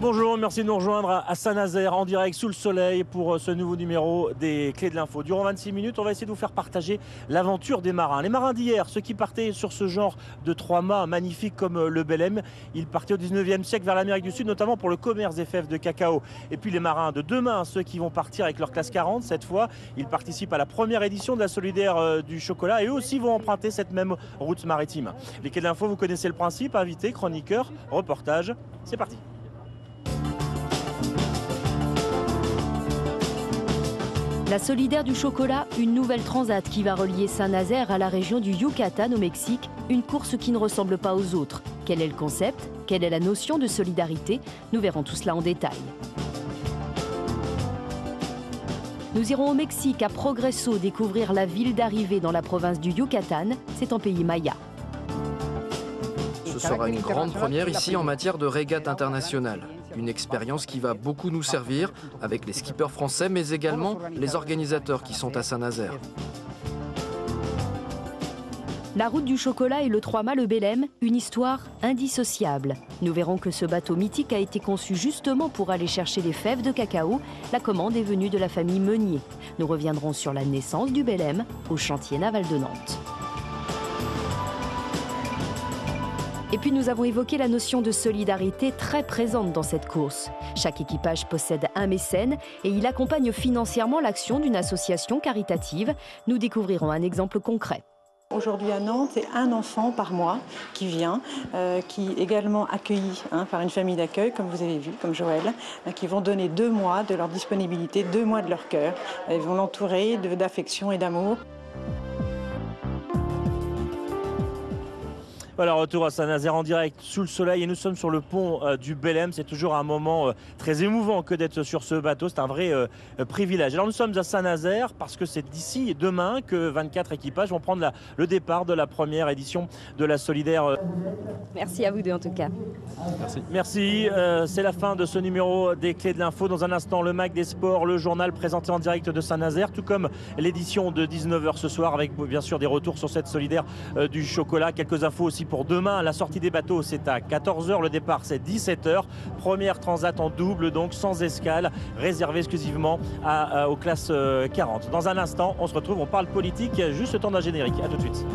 Bonjour, merci de nous rejoindre à Saint-Nazaire en direct sous le soleil pour ce nouveau numéro des Clés de l'Info. Durant 26 minutes, on va essayer de vous faire partager l'aventure des marins. Les marins d'hier, ceux qui partaient sur ce genre de 3 mâts magnifiques comme le Belém, ils partaient au 19e siècle vers l'Amérique du Sud, notamment pour le commerce des fèves de cacao. Et puis les marins de demain, ceux qui vont partir avec leur classe 40, cette fois, ils participent à la première édition de la Solidaire du chocolat et eux aussi vont emprunter cette même route maritime. Les Clés de l'Info, vous connaissez le principe, invité, chroniqueur, reportage, c'est parti. La Solidaire du chocolat, une nouvelle transat qui va relier Saint-Nazaire à la région du Yucatan au Mexique, une course qui ne ressemble pas aux autres. Quel est le concept? Quelle est la notion de solidarité? Nous verrons tout cela en détail. Nous irons au Mexique, à Progreso, découvrir la ville d'arrivée dans la province du Yucatan. C'est en pays maya. Ce sera une grande première ici en matière de régate internationale. Une expérience qui va beaucoup nous servir avec les skippers français, mais également les organisateurs qui sont à Saint-Nazaire. La route du chocolat et le 3 mâts le Belém, une histoire indissociable. Nous verrons que ce bateau mythique a été conçu justement pour aller chercher les fèves de cacao. La commande est venue de la famille Meunier. Nous reviendrons sur la naissance du Belém au chantier naval de Nantes. Et puis nous avons évoqué la notion de solidarité très présente dans cette course. Chaque équipage possède un mécène et il accompagne financièrement l'action d'une association caritative. Nous découvrirons un exemple concret. Aujourd'hui à Nantes, c'est un enfant par mois qui vient, qui est également accueilli par une famille d'accueil, comme vous avez vu, comme Joël, qui vont donner 2 mois de leur disponibilité, 2 mois de leur cœur. Ils vont l'entourer d'affection et d'amour. Voilà, retour à Saint-Nazaire en direct sous le soleil et nous sommes sur le pont du Belém. C'est toujours un moment très émouvant que d'être sur ce bateau. C'est un vrai privilège. Alors nous sommes à Saint-Nazaire parce que c'est d'ici et demain que 24 équipages vont prendre le départ de la première édition de la Solidaire. Merci à vous deux en tout cas. Merci. Merci. C'est la fin de ce numéro des Clés de l'Info. Dans un instant, le Mag des Sports, le journal présenté en direct de Saint-Nazaire, tout comme l'édition de 19h ce soir avec bien sûr des retours sur cette Solidaire du chocolat. Quelques infos aussi pour demain. La sortie des bateaux, c'est à 14h. Le départ, c'est 17h. Première transat en double, donc sans escale, réservée exclusivement aux classes 40. Dans un instant, on se retrouve, on parle politique. Juste le temps d'un générique. À tout de suite.